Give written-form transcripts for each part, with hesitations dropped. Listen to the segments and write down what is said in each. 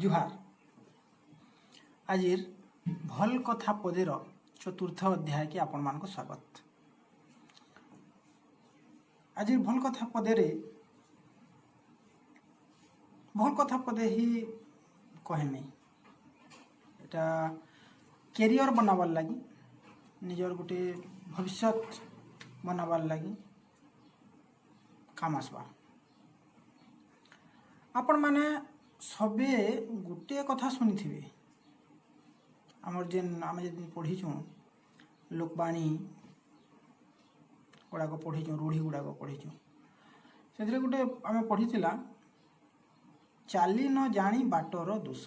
जुहार आज भल कथा पदेर चतुर्थ अध्याय के आपण मान स्वागत। आज भल कथा पदे भल कथा पदे ही कहमी एटा कैरियर बनावार लगी निजर गोटे भविष्य बनावार लगी काम आसवा। आपण माने सबे गोटे कथा शुणी थे आमर जेन आम जे पढ़ीचु लोकवाणी गुड़ाक पढ़ीचु रूढ़ी गुड़ाक पढ़ीचु से गोटे आम पढ़ी चाली न जानी बाटर दोष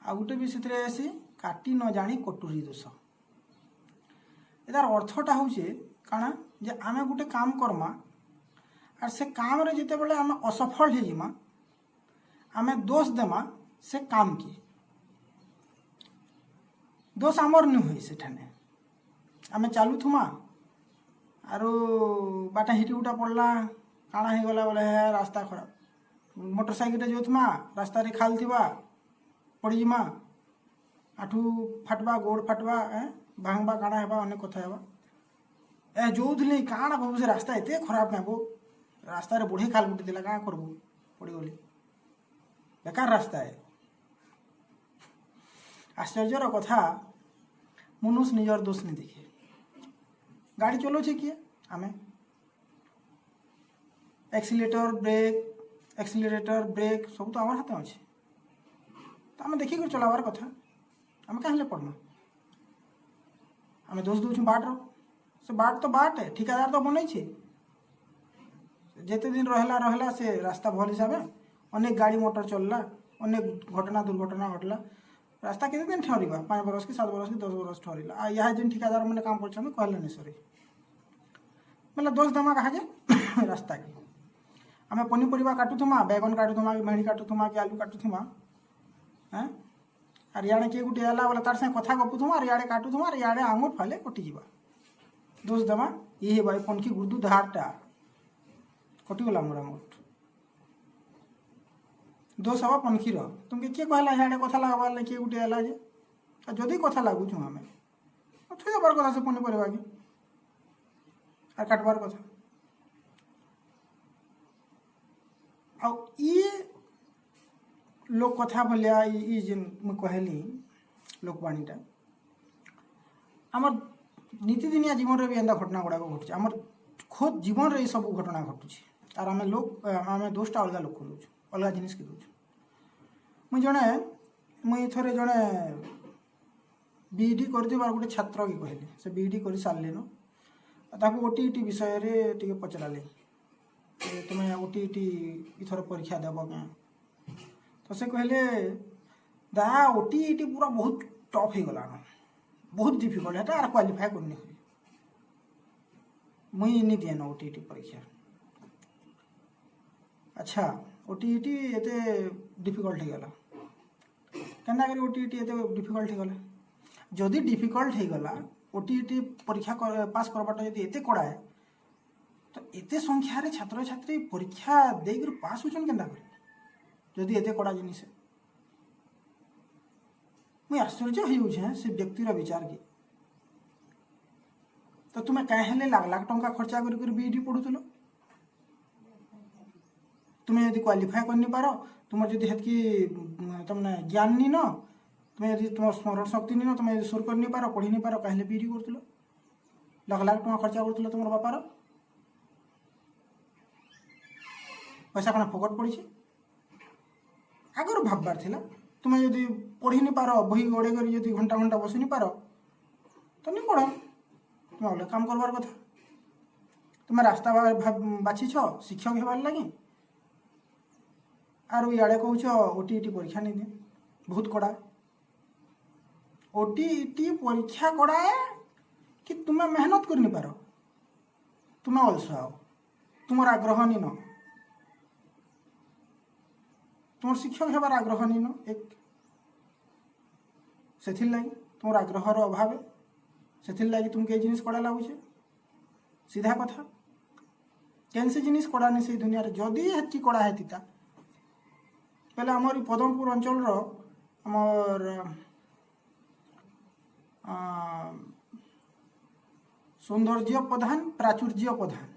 आ गोटे भी से आसी काटी न जानी कटुरी दोष। यार अर्थटा हूँ काना जे आम गोटे काम करमा और से काम रे जिते बड़े आम असफल हो जिमा आम दोष देमा से काम की दोष आमर नु हुई सेठाने आम चालू थुमा आरो बाटा हिटी उठा पड़ला काଣା हो गला बोले है रास्ता खराब मोटरसाइकिल जो थुमा रास्ता रे खाल थिबा पड़ी जिमा आठू फाटवा गोड़ फाटवा भांगबा काଣା हेबा अनेक कथा हेबा ए जो थले काଣା बाबू से रास्ता एते खराब हेबो रास्ता रे बुढ़े खाल गुटी दिला का करबो पड़ी गली बेकार रास्ता है। आश्चर्यर कथा मनुष्य निजर दोष नहीं देखे गाड़ी चलो किए आम एक्सिलेटर ब्रेक सब तो आम हाथ अच्छे तो आम देखिक चलावार कथा आम कहीं पड़ना आम दोष दूँ बाट से बाट तो बाट है ठिकादार तो बनई जेते दिन रहला से रास्ता भल हिसाब अनेक गाड़ी मोटर चलला अनेक घटना दुर्घटना घटला रास्ता केते दिन ठहरवा 5 बरस की 7 बरस की 10 बरस ठहरला आ यहाँ जिन ठिकादार मैंने काम कर कहले नहीं सरी मतलब दोष देमा कहा जे रास्ता की आम पनीपरिया काटुमा बैगन काटुमा कि भेड़ी काटुमा कि आलू काटुमा हाँ आर इे किए गोटे है बोले तार संगे कथा गपुमा इे काटुमा इे आंगुर फाले कटिजा दोष देमा ये भाई पनखी गुर्दू धारटा कटिगला मोर आंगुर दोष हवा पनखीर तुमके किए कहला इे कथा लगाबार ना किए गोटे है जे जदि कथा लगुचु आम थी देवार कथा से पनीपरिया कि आर काटबार कथा आ लोक कथा भलिया जेन मुझे कहली लोकवाणीटा आमर नीतिदिनिया जीवन रे भी एंता घटना गुड़ाक घटुचे आमर खुद जीवन रे सब घटना घटुचे आर आम लोक आम दोषटा अलग लोक दूँ अलग जिनिस के दूँ मुई थे जड़े बीईडी कर गोटे छात्र की कहली से बीईडी कर सारे न ताको ओटीईटी विषय रे टिके पचराले तुम्हें ओटीईटी इथर परीक्षा देव क्या तो से कहले दा ओटीईटी पूरा बहुत टफ हो गला बहुत डिफिकल्ट है आर क्वालिफाई करनी हुई मुई नहीं दिए ना ओटीईटी परीक्षा। अच्छा ओटीईटी एते डिफिकल्ट हो गला केना करी ओटीईटी एते डिफिकल्ट हो गला जदि डिफिकल्ट हो गला ओटीईटी परीक्षा पास करवाटा यदि एते कड़ा है तो एते संख्या रे छात्र छात्री परीक्षा देकर पास होचन केना करी जदि एते कड़ा जिनिस मुई आश्चर्य हो से व्यक्तिर विचार की तो तुम्हें कहें लाख लाख टंका खर्चा कर बीईडी पढ़ुल तुम्हें यदि क्वालिफाई करनी पार तुम जदि हेतकी तुमने ज्ञान नी न तुम्हें यदि तुम स्मरण शक्ति नी न तुम्हें यदि सुर करनी पार पढ़ी नहीं पार कहले बीईडी करथुल लाख लाख टंका खर्चा करथुल तुम बापार पैसा कौन फोकट पड़ी आगर भाबबार थिला तुम्हें यदि पढ़ी नहीं पार बही गड़े कर यदि घंटा घंटा बसी नहीं पार तो नहीं पढ़ तुम अलग काम करवार कथा तुम्हें रास्ता बाछी शिक्षक होबार लगी आर इे कौच ओटीईटी परीक्षा नहीं दिए बहुत कड़ा ओटीईटी परीक्षा कड़ा है कि तुम्हें मेहनत कर नहीं पार तुम्हें अलसा हो तुम आग्रह नहीं न तुम शिक्षक होबार आग्रह नहीं न एक से लगी तुम आग्रहर अभाव से लगी तुमके जिनिस कड़ा लगुचे सीधा कथा कैन से जिनिस कड़ा नहीं से दुनिया जदि हेती कड़ा हेता पहले आमर पदमपुर अंचल आमर सौंदर्य प्रधान प्राचुर्य प्रधान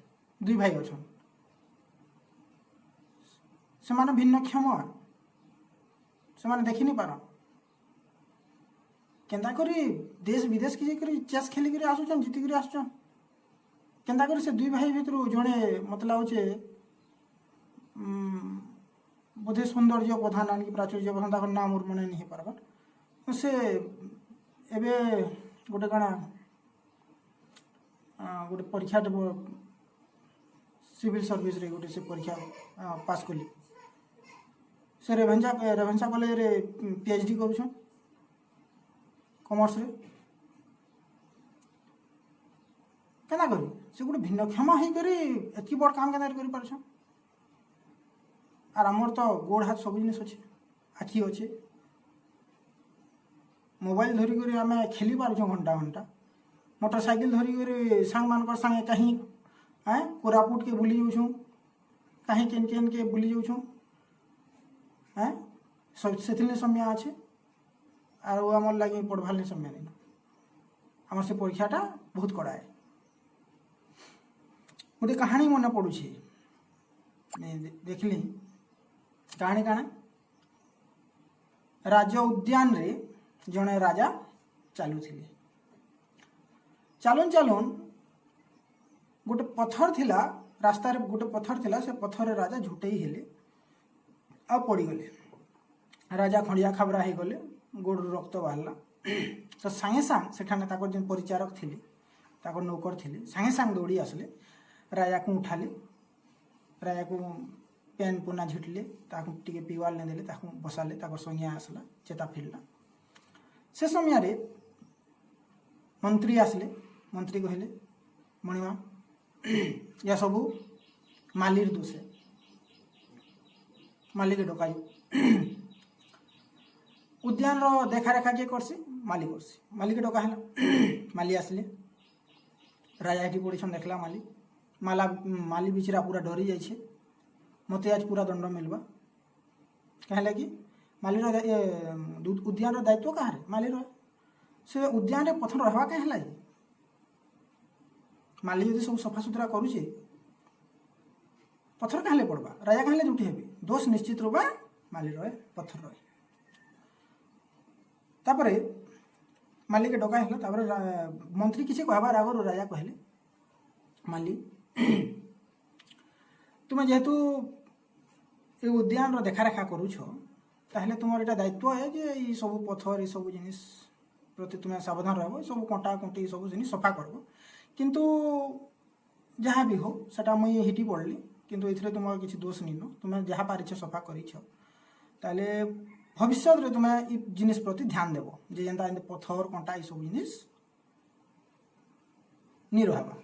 दुई भाई अच्छा से माने भिन्नक्षम से माने देखी नहीं पार केंता करी देश विदेश की जाकर चेस खेली कर आसुचन जीति कर आसुचन केंता करी से दुई भाई भितर जड़े मत लागे बोधे सौंदर्य प्रधान आनिक प्राचुर्य प्रधान ताकर नाम मोर मन नहीं पार्बार से एबे गोटे कणा गोटे परीक्षा सिविल सर्विस रे गोटे से परीक्षा पास कली से रेभेन्सा कॉलेज रे पीएचडी करूछन कॉमर्स रे केना करी से गोटे भिन्नक्षम होई करी एतकी बड़ काम केना करी पारछन आर हमर तो गोड़ हाथ सब जिनिस अच्छे आखि अच्छे मोबाइल धरिक आम खेली पार्छ घंटा घंटा मोटरसाइकिल धरिक सांग मान संगे कहीं कोरापुट के बुली जाऊँ कहीं केन केन के बुली जाऊँ से समय अच्छे आमर लगे पढ़वार समय नहीं आम से परीक्षाटा बहुत कड़ा है गोटे कहानी मन पड़ुछे देखली कहानी काना राजा उद्यान रे जड़े राजा चलुले चालुन चालुन गोटे पत्थर थिला रास्तार गोटे पत्थर थिला से पत्थर राजा झुटई हेले आ पड़गले राजा खंडिया खाबरा हो गले गोड़ रक्त बाहरला तो सांगे सांग से जो परिचारक थे नौकर थे सांगे सांग दौड़ी आसले राजा को उठाले राजा को पेन पुना झिटले टे पीवार नहीं देले बसाले संज्ञा आसला चेता फिरला से समय रे मंत्री आसले मंत्री कहले मणिमा या सबू मालिर दोष है माली के डकाई उद्यान रो देखा रेखा किए करसी माली करसी माली के डका है माली आसले राजा एटी पड़ी देखला माली बिचरा पूरा डरी जाइए मत आज पूरा दंड मिलवा कहला कि माली उद्यान रो दायित्व कहाँ माली से उद्यान रे पत्थर रहवा कहीं माली यदि सब सफा सुतरा करुचे पत्थर कहाँ पड़वा राजा कहाँ जुटी हेबी दोष निश्चित रूपा माली रहे पत्थर रहे तापरे माली के डका है मंत्री किसी कहबार आगर राजा कहले माली तुम्हें जेहेतु ये उद्यान रो देखा रेखा करुछ ताहले तुमर एटा दायित्व है जे ये सब पत्थर ये सब जिनिस प्रति तुम्हें सावधान रहो सब कंटा कंटी सब जिनिस सफा करबो किंतु जहाँ भी हो सेटा मुई हिटी पड़ली किंतु इथरे तुम किसी दोष नहीं तुम्हें जहाँ पारिछ सफा करिछ ताले भविष्य रे तुम्हें ये जिनिस प्रति ध्यान देव जे जेंता पत्थर कंटा ये सब जिनिस नहीं रहबा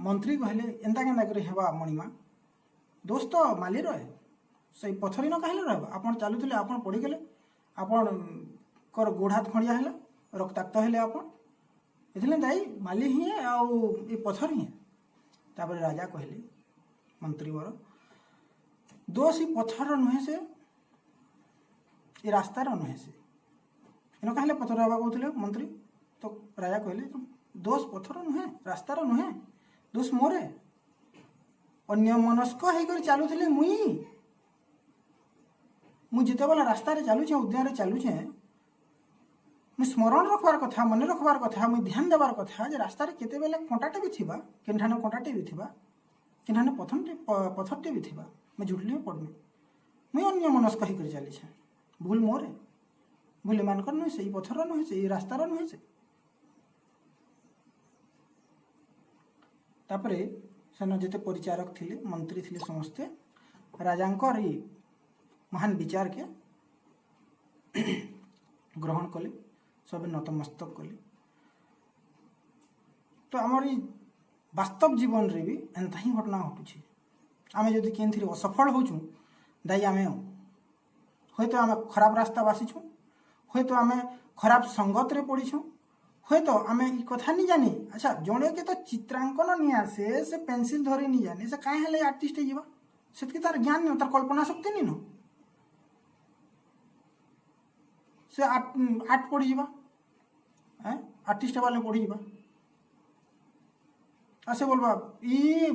मंत्री कहले एंता केंता करे हेबा मणिमा दोस्त तो माली रहे से पत्थर न कहले रहबा आपण चालुथिले आपण पड़ी गले आपण कर गोड़ हाथ खंडिया है रक्ताक्त हेले आपण इतने दाई माली ही है आउ ये पत्थर ही है तापर राजा कहले मंत्री वर दोष ही पत्थर नुहे से ये रास्तार नुहे से इन कहले पत्थर रहबा कहते मंत्री तो राजा कहले तुम दोष पत्थर नुहे रास्तार नुहे दोष मोरे अन्य मनस्क होकर चलुले मुझे जिते बेला रास्तार चलुचे उद्यान चलुचे मुझे स्मरण रखबार कथा मन रखबार कथा मुझे ध्यान देवार कथा जे रास्तार केते बेले कंटाटे भी थिबा केनठाने कंटाटे भी थिबा केनठाने पत्थरटे भी थिबा मैं झुटली पड़मी मुझे अन्य मनस्क होकर चलीछे भूल मोरे भूल मानकर नुहे से पत्थर नुहे से रास्तार नुहे से तापरे सेन जिते परिचारक थिले मंत्री थिले समस्ते राजांकर ही महान विचार के ग्रहण कले सब नतमस्तक कले तो आमर वास्तव जीवन रे भी एंता ही घटना घटुचे आम जदि केनथि असफल होचु दाई आम हे तो आम खराब रास्ता बासीछू हे तो आम खराब संगत रे पड़ीछू हे तो आम ये कथा नहीं जानी अच्छा जड़े के तो चित्रांकन नहीं आसे से पेंसिल धरी नहीं जानी से कहीं हेले आर्टिस्ट जीवा से तार ज्ञान नहीं तार कल्पना शक्ति नहीं न से आर्ट पढ़ी जावा आर्टिस्ट वाले पढ़ी जावा आ से बोलबा ई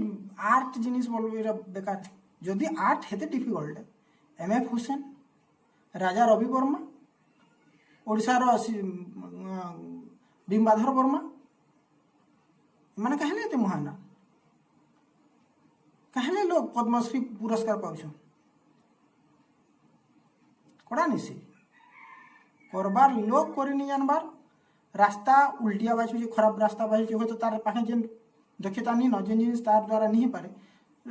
आर्ट जिनिस बोलबो एरा बेकार जदि आर्ट हेते डिफिकल्ट एम.एफ. हुसैन राजा रवि वर्मा ओडिशार बिंबाधर वर्मा मैंने कहले एते महाना कहले लोग पद्मश्री पुरस्कार पाउछन कड़ा निसी करबार लोग करि नि जानबार रास्ता उल्टिया बाछु खराब रास्ता बाछु तो तार पाखे जेन दक्षता नहीं न जेन जिनिस तार द्वारा नहीं पारे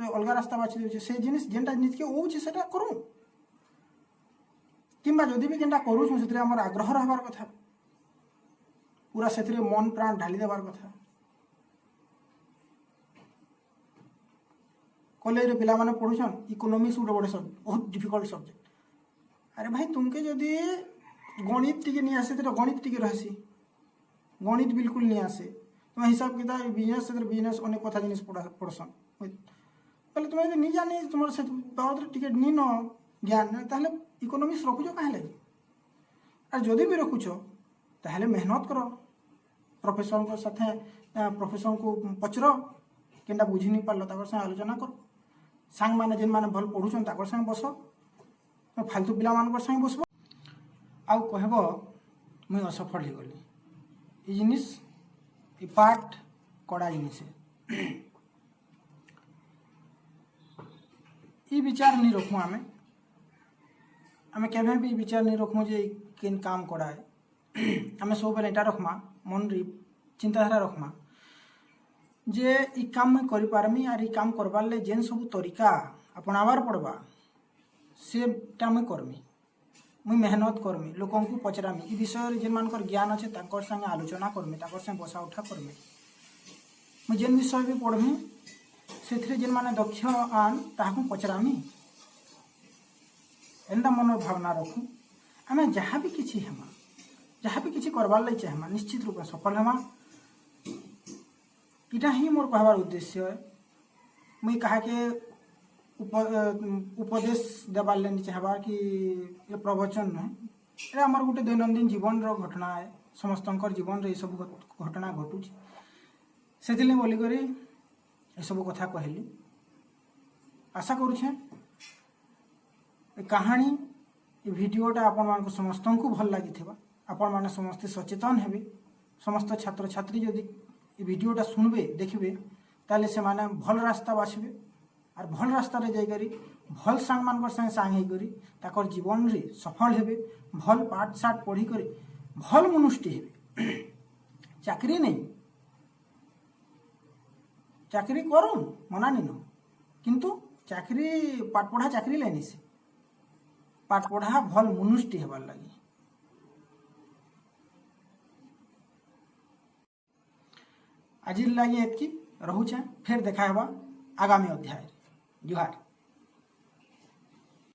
अलग रास्ता बाछि देउछे से जिनिस जेनटा निजके ओउछे सेटा करू किंबा जदि भी जेनटा करूछु सेतरे हमर आग्रह रहबार कथा पूरा सेतरे मन प्राण ढाली देबार कथा कॉलेज रे पिला माने पढुछन इकोनॉमिक्स उडे बडे सब बहुत डिफिकल्ट सब्जेक्ट अरे भाई तुमके जदि गणित टिके नहीं आसे तो गणित टिके रहसी गणित बिल्कुल नहीं आसे तुम हिसाब किताब बिजनेस बिजनेस अनेक कथा जिनिस पढ़सन पहले तुम नहीं जाने तुम से बाबद टिके नहीं न ज्ञान ताहले इकोनॉमिक्स रखुछ कहाँ लगे और जदि भी रखुछ ताहले मेहनत कर प्रोफेसर को साथे प्रोफेसर को पचर केनटा बुझी नहीं पारल ताकर संग आलोचना कर सांग माने जेन माने भल पढ़ुछन ताकर संग बस फालतू पिला मानकर संग बसबो आउ कहबो मुई असफल हो गली ई जिनिस ई पार्ट कड़ा जिनिस ई विचार नहीं रखू आमे केभे भी विचार नहीं रखमु जे केन काम कड़ा है आमे सब बेले एटा रखमा मन री चिंताधारा रखमा जे ई काम मैं करि पारमी आर ई काम करबार ले जेन सब तरीका अपनावार पड़बा सेटा मैं करमी मुई मेहनत करमी लोकों को पचरामी ई विषय जेन मानकर ज्ञान अच्छे ताकर संगे आलोचना करमी ताकर संगे बसा उठा करमी मुई जेन विषय भी पढ़मी सेथरे जेन माने दक्ष आन ताहाकु पचरामी एंदा मन भावना रखू आमे जहाँ भी किछि हेमा जहाँ भी किछि करबार लई चाहमा निश्चित रूप से सफल हेमा इटा ही मोर कहबार उद्देश्य है मुई कहा के उपदेश देवार लेनी चाहबार कि ये प्रवचन नुहे ये आमर गोटे दैनंदिन जीवन रो घटना है समस्तंकर जीवन रे सब घटना घटुची से बोलिक ये सब कथा कहली आशा करुछे कहानी ये भिडियोटा आपण मान समस्त को भल लगी आपण मैंने समस्ते सचेतन हेबे समस्त छात्र छात्री जदि ये भिडियोटा सुनबे देखबे ताले से माने भल रास्ता बाछबे और भल रास्ता रे जाइकरी भल सांग मानकर संगे सांग हे करी ताकर जीवन रे सफल हेबे भल पाठ साठ पढ़ी करी भल मनुष्य हेबे चाकरी नहीं चाकरी करूँ मना नहीं न किंतु चाकरी पाठ पढ़ा चाकरी लेनी से पाठ पढ़ा भल मनुष्य हेबार लगी आज लगे एतकी रहुचे फिर देखा हेबा आगामी अध्याय जुहार।